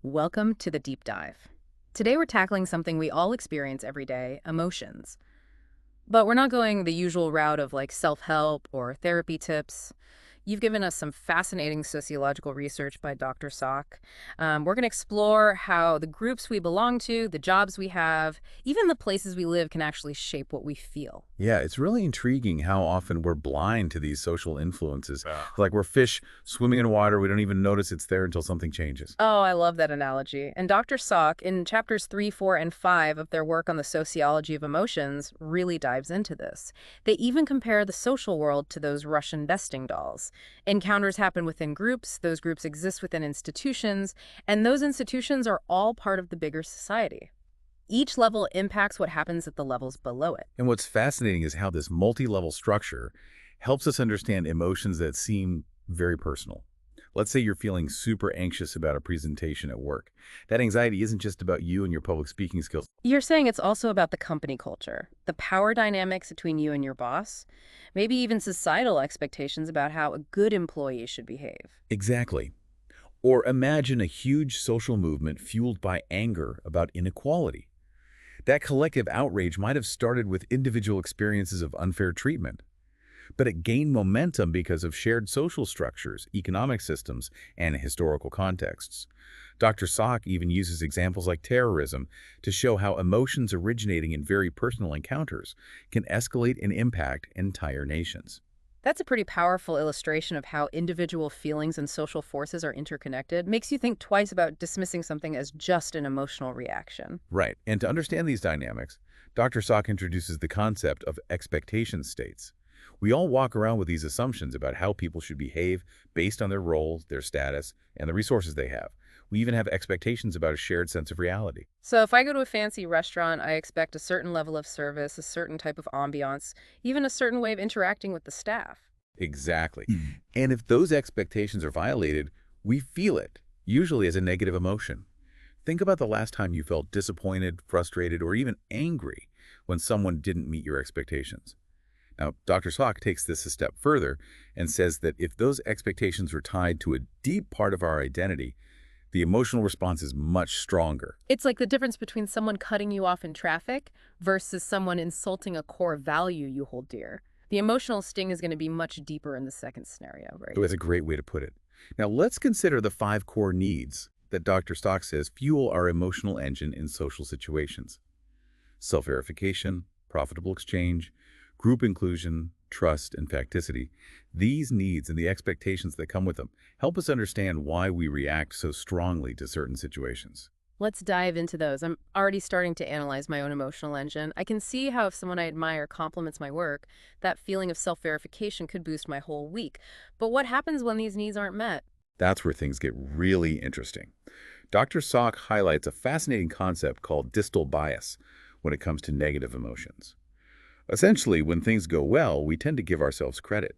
Welcome to the deep dive. Today we're tackling something we all experience every day, emotions. But we're not going the usual route of like self-help or therapy tips. You've given us some fascinating sociological research by Dr. Sock. We're going to explore how the groups we belong to, the jobs we have, even the places we live can actually shape what we feel. Yeah, it's really intriguing how often we're blind to these social influences. Yeah. Like we're fish swimming in water, we don't even notice it's there until something changes. Oh, I love that analogy. And Dr. Salk, in chapters 3, 4, and 5 of their work on the sociology of emotions, really dives into this. They even compare the social world to those Russian nesting dolls. Encounters happen within groups, those groups exist within institutions, and those institutions are all part of the bigger society. Each level impacts what happens at the levels below it. And what's fascinating is how this multi-level structure helps us understand emotions that seem very personal. Let's say you're feeling super anxious about a presentation at work. That anxiety isn't just about you and your public speaking skills. You're saying it's also about the company culture, the power dynamics between you and your boss, maybe even societal expectations about how a good employee should behave. Exactly. Or imagine a huge social movement fueled by anger about inequality. That collective outrage might have started with individual experiences of unfair treatment, but it gained momentum because of shared social structures, economic systems, and historical contexts. Dr. Sock even uses examples like terrorism to show how emotions originating in very personal encounters can escalate and impact entire nations. That's a pretty powerful illustration of how individual feelings and social forces are interconnected. Makes you think twice about dismissing something as just an emotional reaction. Right, and to understand these dynamics, Dr. Sock introduces the concept of expectation states. We all walk around with these assumptions about how people should behave based on their roles, their status, and the resources they have. We even have expectations about a shared sense of reality. So if I go to a fancy restaurant, I expect a certain level of service, a certain type of ambiance, even a certain way of interacting with the staff. Exactly. And if those expectations are violated, we feel it, usually as a negative emotion. Think about the last time you felt disappointed, frustrated, or even angry when someone didn't meet your expectations. Now, Dr. Sock takes this a step further and says that if those expectations are tied to a deep part of our identity, the emotional response is much stronger. It's like the difference between someone cutting you off in traffic versus someone insulting a core value you hold dear. The emotional sting is going to be much deeper in the second scenario, right? So it's a great way to put it. Now, let's consider the 5 core needs that Dr. Stock says fuel our emotional engine in social situations: self-verification, profitable exchange, group inclusion, trust, and facticity. These needs and the expectations that come with them help us understand why we react so strongly to certain situations. Let's dive into those. I'm already starting to analyze my own emotional engine. I can see how if someone I admire compliments my work, that feeling of self-verification could boost my whole week. But what happens when these needs aren't met? That's where things get really interesting. Dr. Salk highlights a fascinating concept called distal bias when it comes to negative emotions. Essentially, when things go well, we tend to give ourselves credit.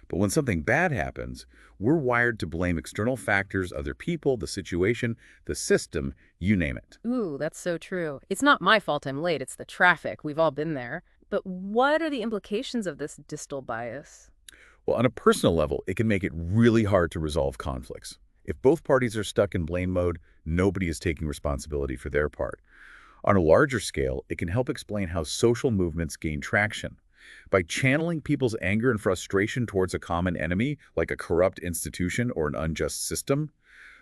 But when something bad happens, we're wired to blame external factors, other people, the situation, the system, you name it. Ooh, that's so true. It's not my fault I'm late, it's the traffic. We've all been there. But what are the implications of this distal bias? Well, on a personal level, it can make it really hard to resolve conflicts. If both parties are stuck in blame mode, nobody is taking responsibility for their part. On a larger scale, it can help explain how social movements gain traction. By channeling people's anger and frustration towards a common enemy, like a corrupt institution or an unjust system,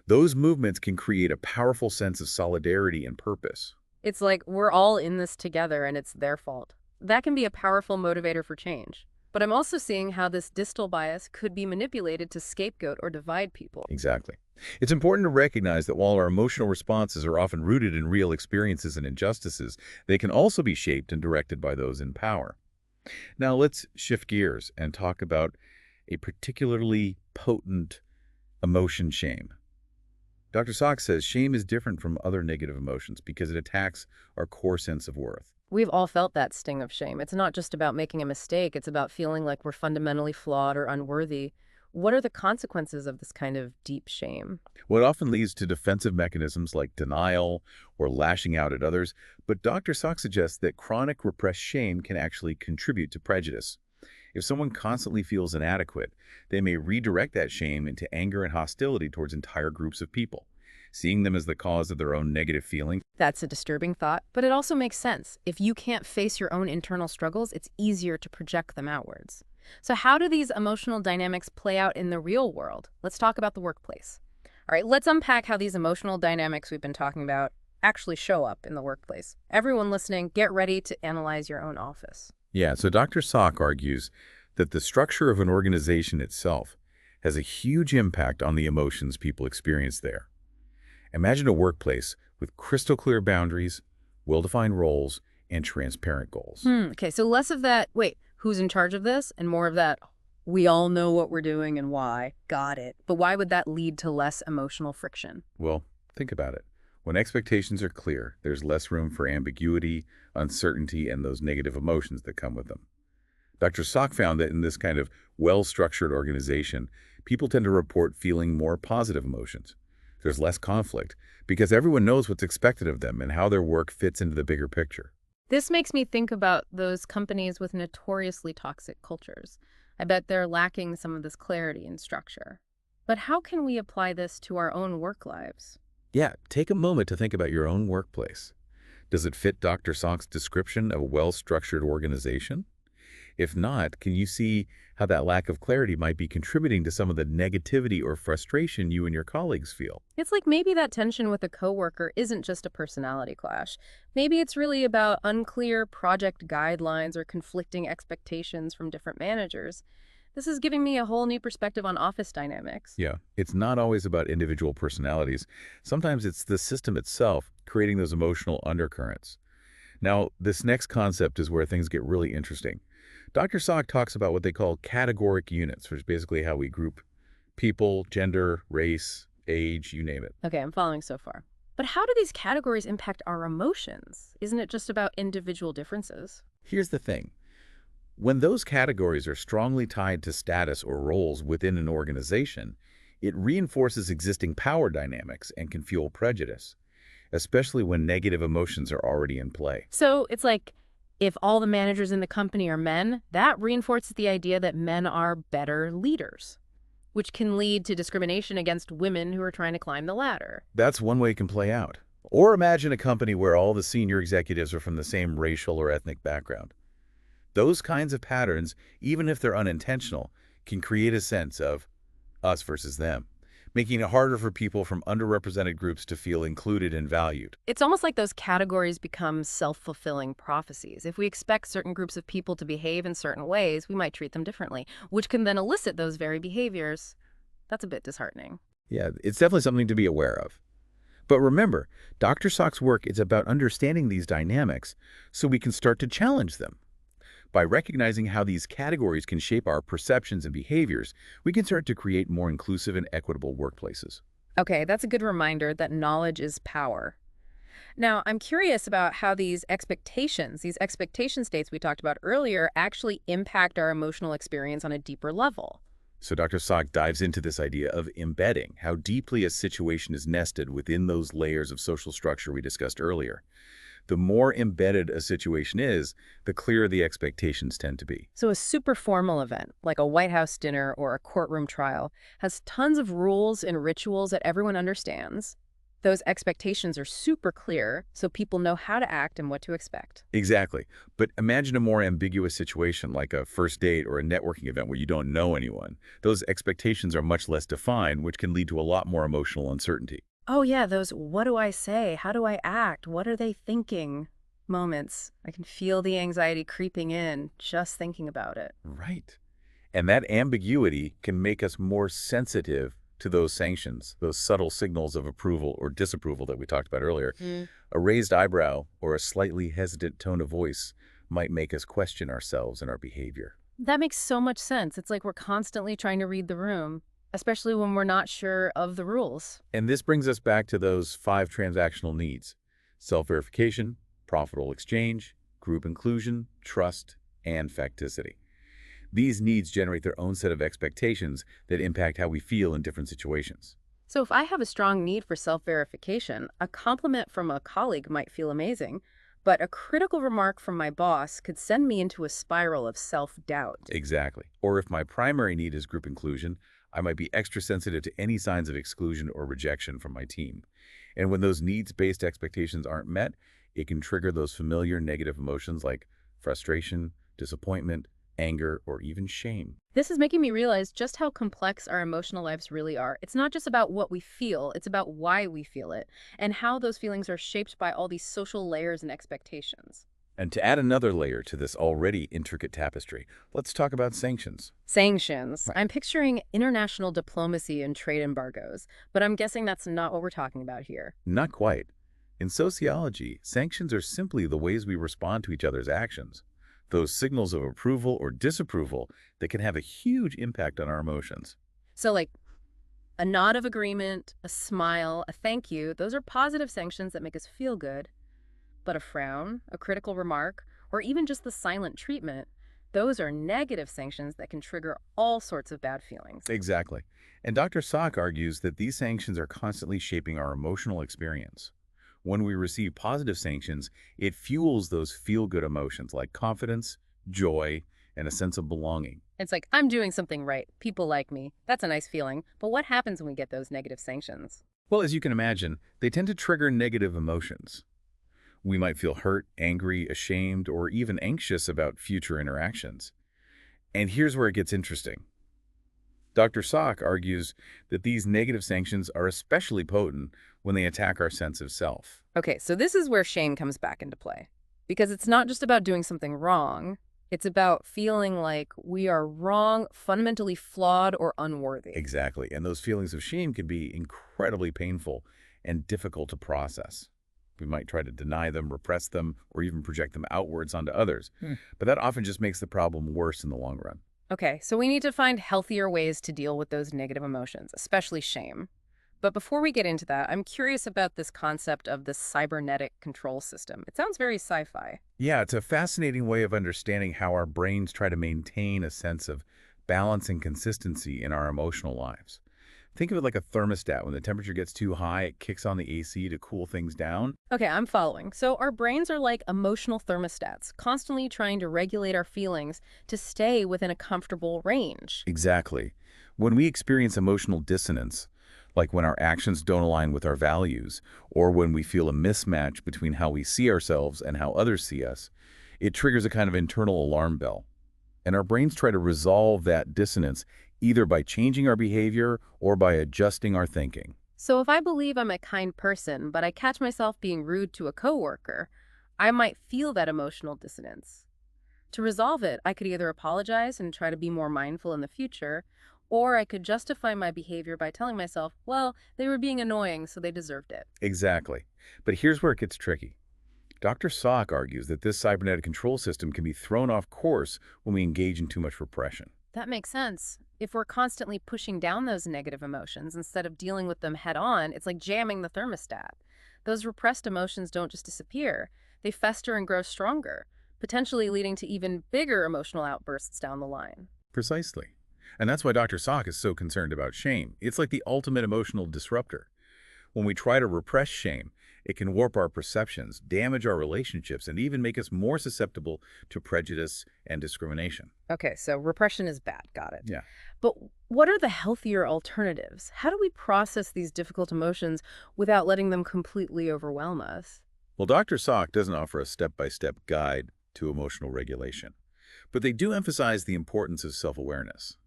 those movements can create a powerful sense of solidarity and purpose. It's like we're all in this together and it's their fault. That can be a powerful motivator for change. But I'm also seeing how this distal bias could be manipulated to scapegoat or divide people. Exactly. It's important to recognize that while our emotional responses are often rooted in real experiences and injustices, they can also be shaped and directed by those in power. Now let's shift gears and talk about a particularly potent emotion: shame. Dr. Sock says shame is different from other negative emotions because it attacks our core sense of worth. We've all felt that sting of shame. It's not just about making a mistake, it's about feeling like we're fundamentally flawed or unworthy. What are the consequences of this kind of deep shame? What often leads to defensive mechanisms like denial or lashing out at others, but Dr. Sock suggests that chronic repressed shame can actually contribute to prejudice. If someone constantly feels inadequate, they may redirect that shame into anger and hostility towards entire groups of people. seeing them as the cause of their own negative feelings. That's a disturbing thought, but it also makes sense. If you can't face your own internal struggles, it's easier to project them outwards. So how do these emotional dynamics play out in the real world? Let's talk about the workplace. All right, let's unpack how these emotional dynamics we've been talking about actually show up in the workplace. Everyone listening, get ready to analyze your own office. Yeah, so Dr. Sock argues that the structure of an organization itself has a huge impact on the emotions people experience there. Imagine a workplace with crystal clear boundaries, well-defined roles, and transparent goals. Okay, so less of that, wait, who's in charge of this? And more of that, we all know what we're doing and why. Got it. But why would that lead to less emotional friction? Well, think about it. When expectations are clear, there's less room for ambiguity, uncertainty, and those negative emotions that come with them. Dr. Sock found that in this kind of well-structured organization, people tend to report feeling more positive emotions. There's less conflict because everyone knows what's expected of them and how their work fits into the bigger picture. This makes me think about those companies with notoriously toxic cultures. I bet they're lacking some of this clarity and structure. But how can we apply this to our own work lives? Yeah, take a moment to think about your own workplace. Does it fit Dr. Sock's description of a well-structured organization? If not, can you see how that lack of clarity might be contributing to some of the negativity or frustration you and your colleagues feel? It's like maybe that tension with a coworker isn't just a personality clash. Maybe it's really about unclear project guidelines or conflicting expectations from different managers. This is giving me a whole new perspective on office dynamics. Yeah, it's not always about individual personalities. Sometimes it's the system itself creating those emotional undercurrents. Now, this next concept is where things get really interesting. Dr. Sock talks about what they call categoric units, which is basically how we group people, gender, race, age, you name it. Okay, I'm following so far. But how do these categories impact our emotions? Isn't it just about individual differences? Here's the thing. When those categories are strongly tied to status or roles within an organization, it reinforces existing power dynamics and can fuel prejudice, especially when negative emotions are already in play. So it's like if all the managers in the company are men, that reinforces the idea that men are better leaders, which can lead to discrimination against women who are trying to climb the ladder. That's one way it can play out. Or imagine a company where all the senior executives are from the same racial or ethnic background. Those kinds of patterns, even if they're unintentional, can create a sense of us versus them, making it harder for people from underrepresented groups to feel included and valued. It's almost like those categories become self-fulfilling prophecies. If we expect certain groups of people to behave in certain ways, we might treat them differently, which can then elicit those very behaviors. That's a bit disheartening. Yeah, it's definitely something to be aware of. But remember, Dr. Sock's work is about understanding these dynamics so we can start to challenge them. By recognizing how these categories can shape our perceptions and behaviors, we can start to create more inclusive and equitable workplaces. Okay, that's a good reminder that knowledge is power. Now, I'm curious about how these expectation states we talked about earlier, actually impact our emotional experience on a deeper level. So Dr. Sock dives into this idea of embedding, how deeply a situation is nested within those layers of social structure we discussed earlier. The more embedded a situation is, the clearer the expectations tend to be. So a super formal event, like a White House dinner or a courtroom trial, has tons of rules and rituals that everyone understands. Those expectations are super clear, so people know how to act and what to expect. Exactly. But imagine a more ambiguous situation like a first date or a networking event where you don't know anyone. Those expectations are much less defined, which can lead to a lot more emotional uncertainty. Oh yeah, those what do I say? How do I act? What are they thinking moments. I can feel the anxiety creeping in just thinking about it. Right. And that ambiguity can make us more sensitive to those sanctions, those subtle signals of approval or disapproval that we talked about earlier. A raised eyebrow or a slightly hesitant tone of voice might make us question ourselves and our behavior. That makes so much sense. It's like we're constantly trying to read the room, especially when we're not sure of the rules. And this brings us back to those 5 transactional needs: self-verification, profitable exchange, group inclusion, trust, and facticity. These needs generate their own set of expectations that impact how we feel in different situations. So if I have a strong need for self-verification, a compliment from a colleague might feel amazing, but a critical remark from my boss could send me into a spiral of self-doubt. Exactly. Or if my primary need is group inclusion, I might be extra sensitive to any signs of exclusion or rejection from my team. And when those needs-based expectations aren't met, it can trigger those familiar negative emotions like frustration, disappointment, anger, or even shame. This is making me realize just how complex our emotional lives really are. It's not just about what we feel, it's about why we feel it and how those feelings are shaped by all these social layers and expectations. And to add another layer to this already intricate tapestry, let's talk about sanctions. Sanctions. Right. I'm picturing international diplomacy and trade embargoes, but I'm guessing that's not what we're talking about here. Not quite. In sociology, sanctions are simply the ways we respond to each other's actions. Those signals of approval or disapproval that can have a huge impact on our emotions. So, like a nod of agreement, a smile, a thank you, those are positive sanctions that make us feel good. But a frown, a critical remark, or even just the silent treatment, those are negative sanctions that can trigger all sorts of bad feelings. Exactly. And Dr. Sock argues that these sanctions are constantly shaping our emotional experience. When we receive positive sanctions, it fuels those feel-good emotions like confidence, joy, and a sense of belonging. It's like, I'm doing something right. People like me. That's a nice feeling. But what happens when we get those negative sanctions? Well, as you can imagine, they tend to trigger negative emotions. We might feel hurt, angry, ashamed, or even anxious about future interactions. And here's where it gets interesting. Dr. Sock argues that these negative sanctions are especially potent when they attack our sense of self. Okay, so this is where shame comes back into play. Because it's not just about doing something wrong, it's about feeling like we are wrong, fundamentally flawed, or unworthy. Exactly. And those feelings of shame can be incredibly painful and difficult to process. We might try to deny them, repress them, or even project them outwards onto others. But that often just makes the problem worse in the long run. Okay, so we need to find healthier ways to deal with those negative emotions, especially shame. But before we get into that, I'm curious about this concept of the cybernetic control system. It sounds very sci-fi. Yeah, it's a fascinating way of understanding how our brains try to maintain a sense of balance and consistency in our emotional lives. Think of it like a thermostat. When the temperature gets too high, it kicks on the AC to cool things down. Okay, I'm following. So our brains are like emotional thermostats, constantly trying to regulate our feelings to stay within a comfortable range. Exactly. When we experience emotional dissonance, like when our actions don't align with our values, or when we feel a mismatch between how we see ourselves and how others see us, it triggers a kind of internal alarm bell. And our brains try to resolve that dissonance either by changing our behavior or by adjusting our thinking. So if I believe I'm a kind person, but I catch myself being rude to a coworker, I might feel that emotional dissonance. To resolve it, I could either apologize and try to be more mindful in the future, or I could justify my behavior by telling myself, well, they were being annoying, so they deserved it. Exactly. But here's where it gets tricky. Dr. Sock argues that this cybernetic control system can be thrown off course when we engage in too much repression. That makes sense. If we're constantly pushing down those negative emotions instead of dealing with them head on, it's like jamming the thermostat. Those repressed emotions don't just disappear, they fester and grow stronger, potentially leading to even bigger emotional outbursts down the line. Precisely. And that's why Dr. Sock is so concerned about shame. It's like the ultimate emotional disruptor. When we try to repress shame, it can warp our perceptions, damage our relationships, and even make us more susceptible to prejudice and discrimination. Okay, so repression is bad. Got it. Yeah. But what are the healthier alternatives? How do we process these difficult emotions without letting them completely overwhelm us? Well, Dr. Sock doesn't offer a step-by-step guide to emotional regulation, but they do emphasize the importance of self-awareness.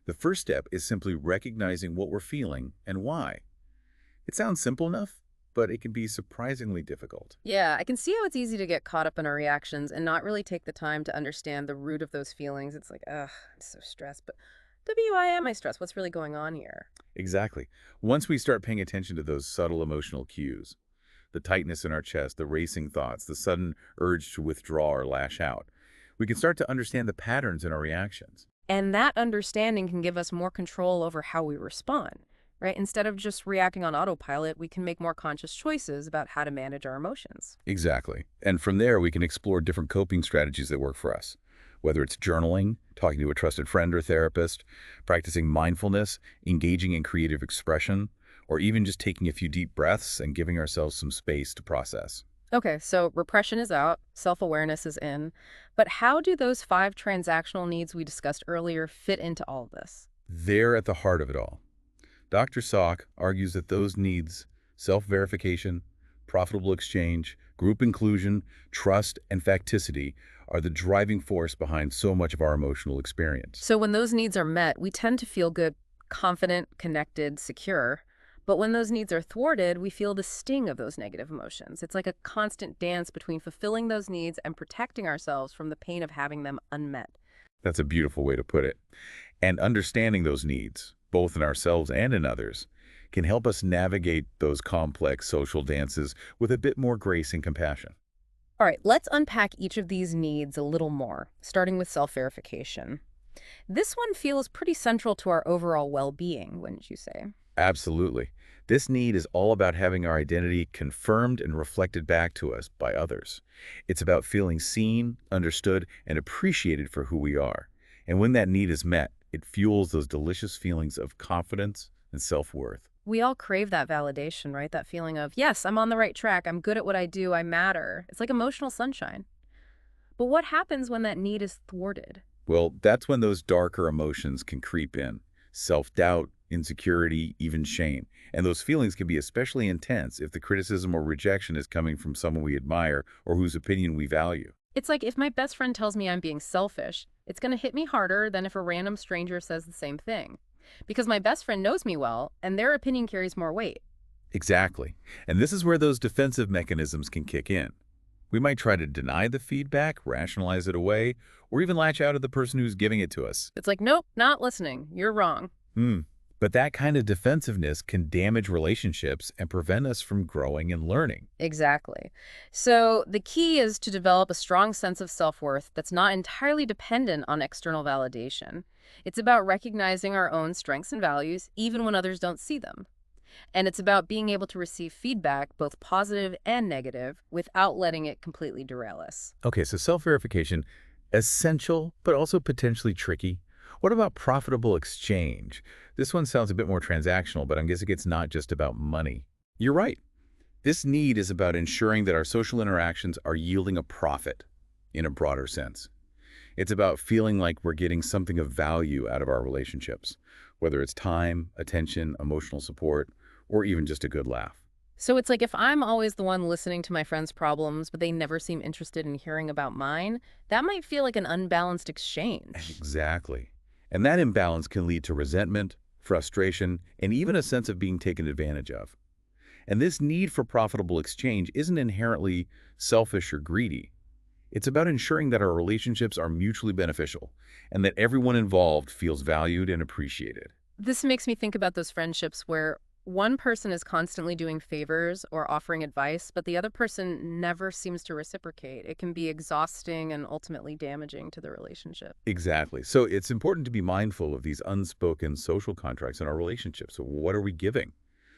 The first step is simply recognizing what we're feeling and why. It sounds simple enough, but it can be surprisingly difficult. Yeah, I can see how it's easy to get caught up in our reactions and not really take the time to understand the root of those feelings. It's like, ugh, I'm so stressed. But why am I stressed? What's really going on here? Exactly. Once we start paying attention to those subtle emotional cues, the tightness in our chest, the racing thoughts, the sudden urge to withdraw or lash out, we can start to understand the patterns in our reactions. And that understanding can give us more control over how we respond, right? Instead of just reacting on autopilot, we can make more conscious choices about how to manage our emotions. Exactly. And from there, we can explore different coping strategies that work for us. Whether it's journaling, talking to a trusted friend or therapist, practicing mindfulness, engaging in creative expression, or even just taking a few deep breaths and giving ourselves some space to process. Okay, so repression is out, self-awareness is in, but how do those 5 transactional needs we discussed earlier fit into all of this? They're at the heart of it all. Dr. Sock argues that those needs Self-verification, profitable exchange, group inclusion, trust, and facticity are the driving force behind so much of our emotional experience. So when those needs are met, we tend to feel good, confident, connected, secure. But when those needs are thwarted, we feel the sting of those negative emotions. It's like a constant dance between fulfilling those needs and protecting ourselves from the pain of having them unmet. That's a beautiful way to put it. And understanding those needs, both in ourselves and in others, can help us navigate those complex social dances with a bit more grace and compassion. All right, let's unpack each of these needs a little more, starting with self-verification. This one feels pretty central to our overall well-being, wouldn't you say? Absolutely. This need is all about having our identity confirmed and reflected back to us by others. It's about feeling seen, understood, and appreciated for who we are. And when that need is met, it fuels those delicious feelings of confidence and self-worth. We all crave that validation, right? That feeling of, yes, I'm on the right track, I'm good at what I do, I matter. It's like emotional sunshine. But what happens when that need is thwarted? Well, that's when those darker emotions can creep in. Self-doubt, insecurity, even shame. And those feelings can be especially intense if the criticism or rejection is coming from someone we admire or whose opinion we value. It's like if my best friend tells me I'm being selfish, it's going to hit me harder than if a random stranger says the same thing. Because my best friend knows me well, and their opinion carries more weight. Exactly. And this is where those defensive mechanisms can kick in. We might try to deny the feedback, rationalize it away, or even latch out at the person who's giving it to us. It's like, nope, not listening. You're wrong. Hmm. But that kind of defensiveness can damage relationships and prevent us from growing and learning. Exactly. So the key is to develop a strong sense of self-worth that's not entirely dependent on external validation. It's about recognizing our own strengths and values, even when others don't see them. And it's about being able to receive feedback, both positive and negative, without letting it completely derail us. Okay, so self-verification, essential, but also potentially tricky. What about profitable exchange? This one sounds a bit more transactional, but I'm guessing it's not just about money. You're right. This need is about ensuring that our social interactions are yielding a profit in a broader sense. It's about feeling like we're getting something of value out of our relationships, whether it's time, attention, emotional support, or even just a good laugh. So it's like if I'm always the one listening to my friends' problems, but they never seem interested in hearing about mine, that might feel like an unbalanced exchange. Exactly. And that imbalance can lead to resentment, frustration, and even a sense of being taken advantage of. And this need for profitable exchange isn't inherently selfish or greedy. It's about ensuring that our relationships are mutually beneficial and that everyone involved feels valued and appreciated. This makes me think about those friendships where one person is constantly doing favors or offering advice, but the other person never seems to reciprocate. It can be exhausting and ultimately damaging to the relationship. Exactly. So it's important to be mindful of these unspoken social contracts in our relationships. So what are we giving?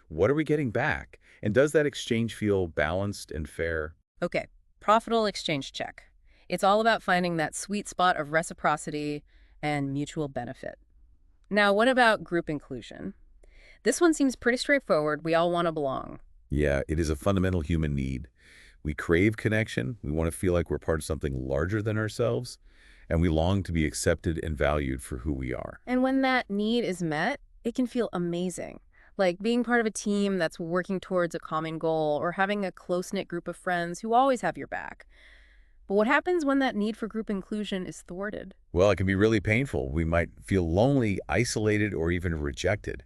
What are we getting back? And does that exchange feel balanced and fair? Okay, profitable exchange check. It's all about finding that sweet spot of reciprocity and mutual benefit. Now, what about group inclusion? This one seems pretty straightforward. We all want to belong. Yeah, it is a fundamental human need. We crave connection. We want to feel like we're part of something larger than ourselves. And we long to be accepted and valued for who we are. And when that need is met, it can feel amazing. Like being part of a team that's working towards a common goal or having a close-knit group of friends who always have your back. But what happens when that need for group inclusion is thwarted? Well, it can be really painful. We might feel lonely, isolated, or even rejected.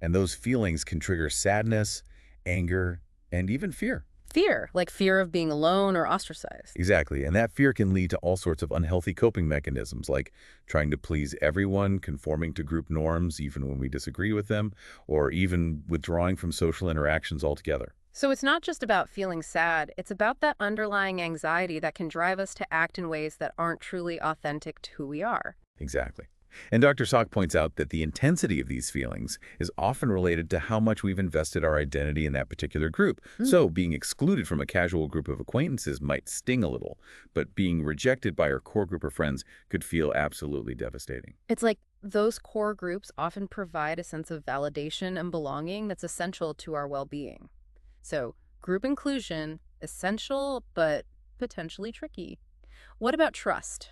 And those feelings can trigger sadness, anger, and even fear. Fear, like fear of being alone or ostracized. Exactly. And that fear can lead to all sorts of unhealthy coping mechanisms, like trying to please everyone, conforming to group norms even when we disagree with them, or even withdrawing from social interactions altogether. So it's not just about feeling sad, it's about that underlying anxiety that can drive us to act in ways that aren't truly authentic to who we are. Exactly. And Dr. Salk points out that the intensity of these feelings is often related to how much we've invested our identity in that particular group. So being excluded from a casual group of acquaintances might sting a little, but being rejected by our core group of friends could feel absolutely devastating. It's like those core groups often provide a sense of validation and belonging that's essential to our well-being. So group inclusion, essential but potentially tricky. What about trust?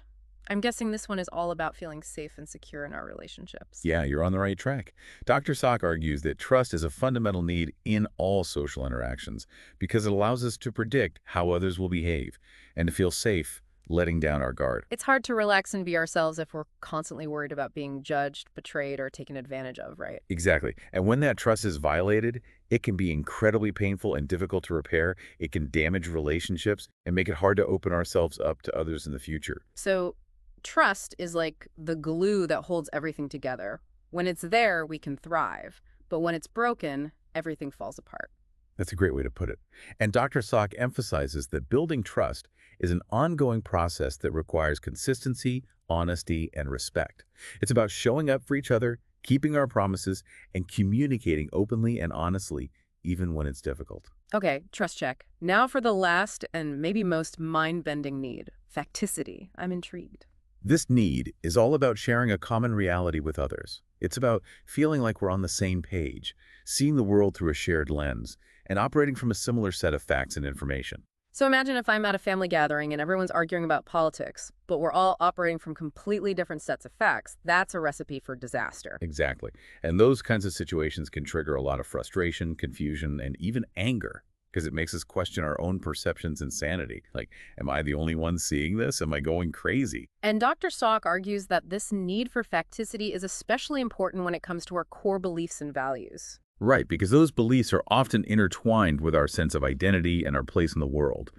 I'm guessing this one is all about feeling safe and secure in our relationships. Yeah, you're on the right track. Dr. Sock argues that trust is a fundamental need in all social interactions because it allows us to predict how others will behave and to feel safe letting down our guard. It's hard to relax and be ourselves if we're constantly worried about being judged, betrayed, or taken advantage of, right? Exactly. And when that trust is violated, it can be incredibly painful and difficult to repair. It can damage relationships and make it hard to open ourselves up to others in the future. So, trust is like the glue that holds everything together. When it's there, we can thrive. But when it's broken, everything falls apart. That's a great way to put it. And Dr. Sock emphasizes that building trust is an ongoing process that requires consistency, honesty, and respect. It's about showing up for each other, keeping our promises, and communicating openly and honestly, even when it's difficult. Okay, trust check. Now for the last and maybe most mind-bending need, facticity. I'm intrigued. This need is all about sharing a common reality with others. It's about feeling like we're on the same page, seeing the world through a shared lens, and operating from a similar set of facts and information. So imagine if I'm at a family gathering and everyone's arguing about politics, but we're all operating from completely different sets of facts. That's a recipe for disaster. Exactly. And those kinds of situations can trigger a lot of frustration, confusion, and even anger because it makes us question our own perceptions and sanity. Like, am I the only one seeing this? Am I going crazy? And Dr. Salk argues that this need for facticity is especially important when it comes to our core beliefs and values. Right, because those beliefs are often intertwined with our sense of identity and our place in the world.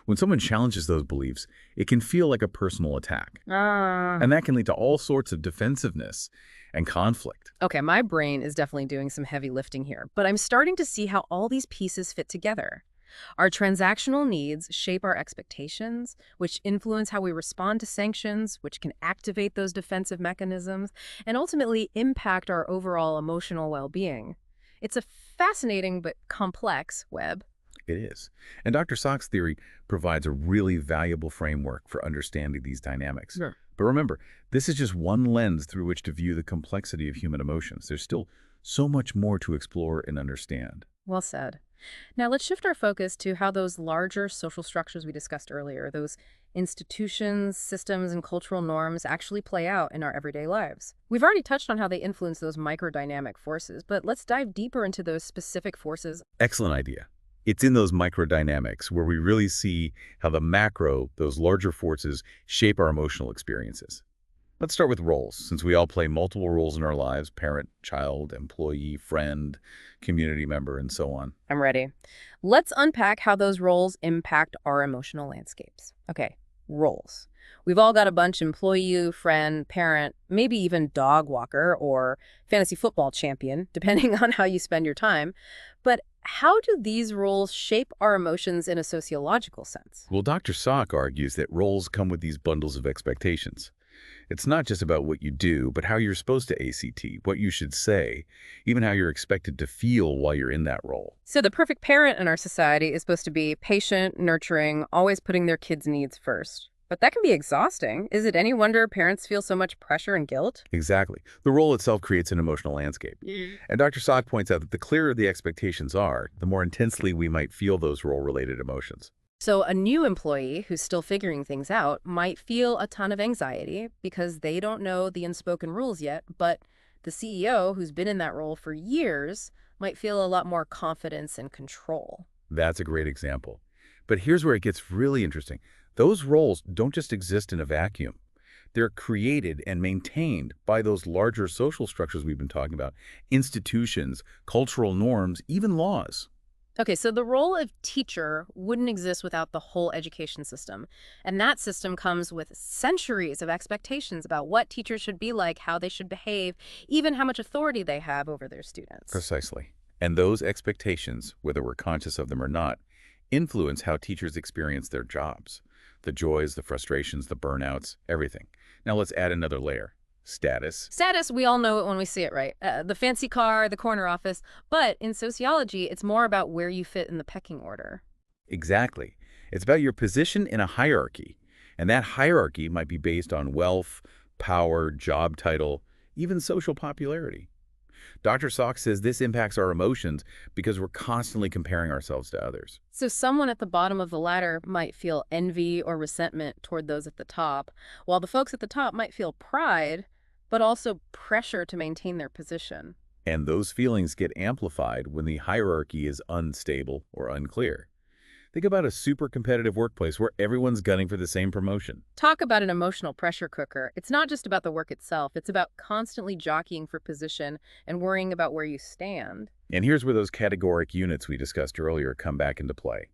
When someone challenges those beliefs, it can feel like a personal attack. And that can lead to all sorts of defensiveness and conflict. Okay, my brain is definitely doing some heavy lifting here, but I'm starting to see how all these pieces fit together. Our transactional needs shape our expectations, which influence how we respond to sanctions, which can activate those defensive mechanisms, and ultimately impact our overall emotional well-being. It's a fascinating but complex web. It is. And Dr. Sock's theory provides a really valuable framework for understanding these dynamics. Sure. But remember, this is just one lens through which to view the complexity of human emotions. There's still so much more to explore and understand. Well said. Now let's shift our focus to how those larger social structures we discussed earlier, those institutions, systems, and cultural norms actually play out in our everyday lives. We've already touched on how they influence those microdynamic forces, but let's dive deeper into those specific forces. Excellent idea. It's in those microdynamics where we really see how the macro, those larger forces, shape our emotional experiences. Let's start with roles, since we all play multiple roles in our lives: parent, child, employee, friend, community member, and so on. I'm ready. Let's unpack how those roles impact our emotional landscapes. Okay, roles. We've all got a bunch: employee, friend, parent, maybe even dog walker or fantasy football champion, depending on how you spend your time. But how do these roles shape our emotions in a sociological sense? Well, Dr. Sock argues that roles come with these bundles of expectations. It's not just about what you do, but how you're supposed to ACT, what you should say, even how you're expected to feel while you're in that role. So the perfect parent in our society is supposed to be patient, nurturing, always putting their kids' needs first. But that can be exhausting. Is it any wonder parents feel so much pressure and guilt? Exactly. The role itself creates an emotional landscape. And Dr. Sock points out that the clearer the expectations are, the more intensely we might feel those role-related emotions. So a new employee who's still figuring things out might feel a ton of anxiety because they don't know the unspoken rules yet, but the CEO who's been in that role for years might feel a lot more confidence and control. That's a great example. But here's where it gets really interesting. Those roles don't just exist in a vacuum. They're created and maintained by those larger social structures we've been talking about: institutions, cultural norms, even laws. Okay, so the role of teacher wouldn't exist without the whole education system. And that system comes with centuries of expectations about what teachers should be like, how they should behave, even how much authority they have over their students. Precisely. And those expectations, whether we're conscious of them or not, influence how teachers experience their jobs. The joys, the frustrations, the burnouts, everything. Now let's add another layer: status. Status, we all know it when we see it, right? The fancy car, the corner office. But in sociology, it's more about where you fit in the pecking order. Exactly. It's about your position in a hierarchy. And that hierarchy might be based on wealth, power, job title, even social popularity. Dr. Salk says this impacts our emotions because we're constantly comparing ourselves to others. So someone at the bottom of the ladder might feel envy or resentment toward those at the top, while the folks at the top might feel pride, but also pressure to maintain their position. And those feelings get amplified when the hierarchy is unstable or unclear. Think about a super competitive workplace where everyone's gunning for the same promotion. Talk about an emotional pressure cooker. It's not just about the work itself, it's about constantly jockeying for position and worrying about where you stand. And here's where those categoric units we discussed earlier come back into play.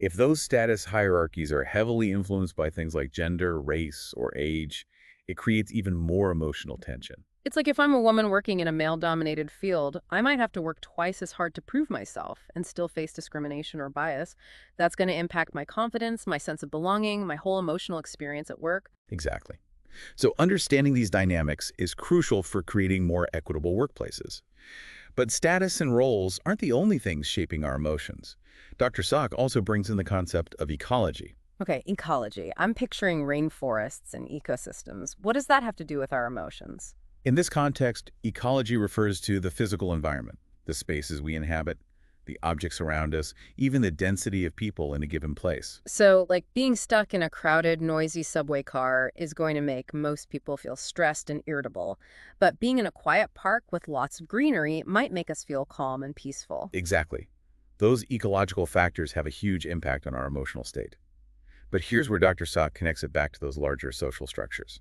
If those status hierarchies are heavily influenced by things like gender, race, or age, it creates even more emotional tension. It's like if I'm a woman working in a male-dominated field, I might have to work twice as hard to prove myself and still face discrimination or bias. That's going to impact my confidence, my sense of belonging, my whole emotional experience at work. Exactly. So understanding these dynamics is crucial for creating more equitable workplaces. But status and roles aren't the only things shaping our emotions. Dr. Salk also brings in the concept of ecology. Okay, ecology. I'm picturing rainforests and ecosystems. What does that have to do with our emotions? In this context, ecology refers to the physical environment, the spaces we inhabit, the objects around us, even the density of people in a given place. So, like being stuck in a crowded, noisy subway car is going to make most people feel stressed and irritable. But being in a quiet park with lots of greenery might make us feel calm and peaceful. Exactly. Those ecological factors have a huge impact on our emotional state. But here's where Dr. Salk connects it back to those larger social structures.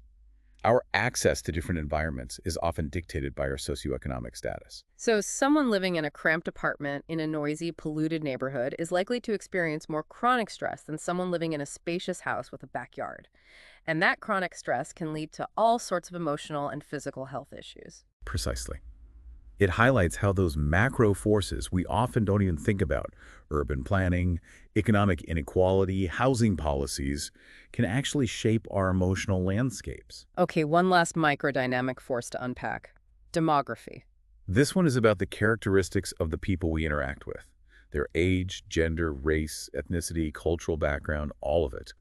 Our access to different environments is often dictated by our socioeconomic status. So, someone living in a cramped apartment in a noisy, polluted neighborhood is likely to experience more chronic stress than someone living in a spacious house with a backyard. And that chronic stress can lead to all sorts of emotional and physical health issues. Precisely. It highlights how those macro forces we often don't even think about, urban planning, economic inequality, housing policies, can actually shape our emotional landscapes. Okay, one last microdynamic force to unpack. Demography. This one is about the characteristics of the people we interact with. Their age, gender, race, ethnicity, cultural background, all of it.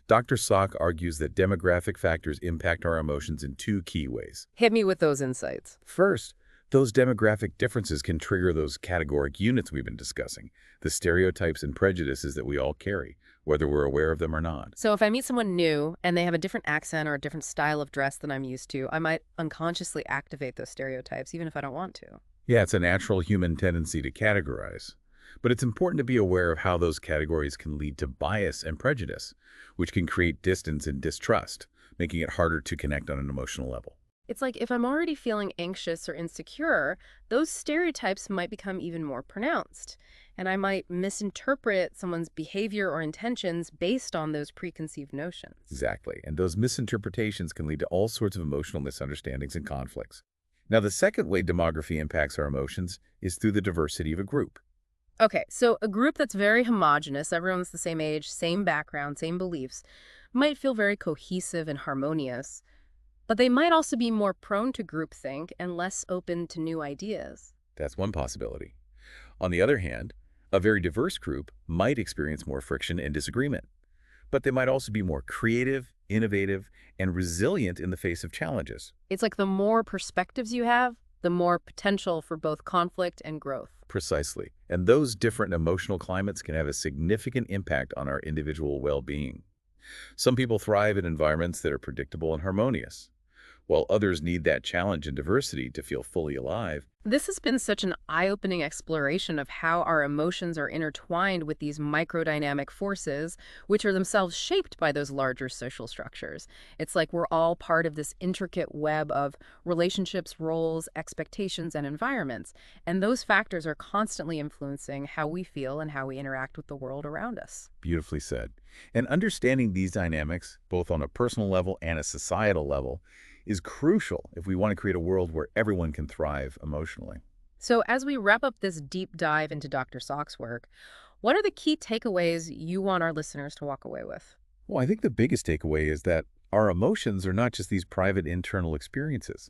Dr. Salk argues that demographic factors impact our emotions in two key ways. Hit me with those insights. First, those demographic differences can trigger those categoric units we've been discussing, the stereotypes and prejudices that we all carry, whether we're aware of them or not. So if I meet someone new and they have a different accent or a different style of dress than I'm used to, I might unconsciously activate those stereotypes even if I don't want to. Yeah, it's a natural human tendency to categorize. But it's important to be aware of how those categories can lead to bias and prejudice, which can create distance and distrust, making it harder to connect on an emotional level. It's like if I'm already feeling anxious or insecure, those stereotypes might become even more pronounced. And I might misinterpret someone's behavior or intentions based on those preconceived notions. Exactly. And those misinterpretations can lead to all sorts of emotional misunderstandings and conflicts. Now, the second way demography impacts our emotions is through the diversity of a group. Okay, so a group that's very homogenous, everyone's the same age, same background, same beliefs, might feel very cohesive and harmonious. But they might also be more prone to groupthink and less open to new ideas. That's one possibility. On the other hand, a very diverse group might experience more friction and disagreement, but they might also be more creative, innovative, and resilient in the face of challenges. It's like the more perspectives you have, the more potential for both conflict and growth. Precisely. And those different emotional climates can have a significant impact on our individual well-being. Some people thrive in environments that are predictable and harmonious, while others need that challenge and diversity to feel fully alive. This has been such an eye-opening exploration of how our emotions are intertwined with these microdynamic forces, which are themselves shaped by those larger social structures. It's like we're all part of this intricate web of relationships, roles, expectations, and environments. And those factors are constantly influencing how we feel and how we interact with the world around us. Beautifully said. And understanding these dynamics, both on a personal level and a societal level, is crucial if we want to create a world where everyone can thrive emotionally. So as we wrap up this deep dive into Dr. Salk's work, what are the key takeaways you want our listeners to walk away with? Well, I think the biggest takeaway is that our emotions are not just these private internal experiences.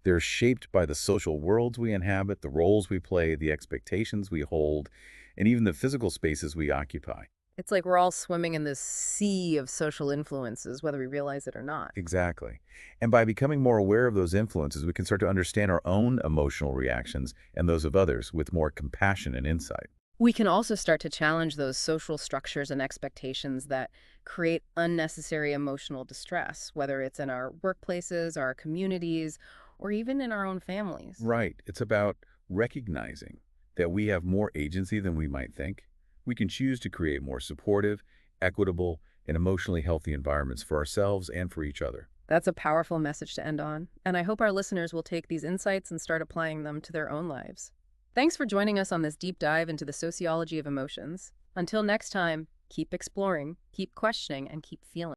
They're shaped by the social worlds we inhabit, the roles we play, the expectations we hold, and even the physical spaces we occupy. It's like we're all swimming in this sea of social influences, whether we realize it or not. Exactly. And by becoming more aware of those influences, we can start to understand our own emotional reactions and those of others with more compassion and insight. We can also start to challenge those social structures and expectations that create unnecessary emotional distress, whether it's in our workplaces, our communities, or even in our own families. Right. It's about recognizing that we have more agency than we might think. We can choose to create more supportive, equitable, and emotionally healthy environments for ourselves and for each other. That's a powerful message to end on, and I hope our listeners will take these insights and start applying them to their own lives. Thanks for joining us on this deep dive into the sociology of emotions. Until next time, keep exploring, keep questioning, and keep feeling.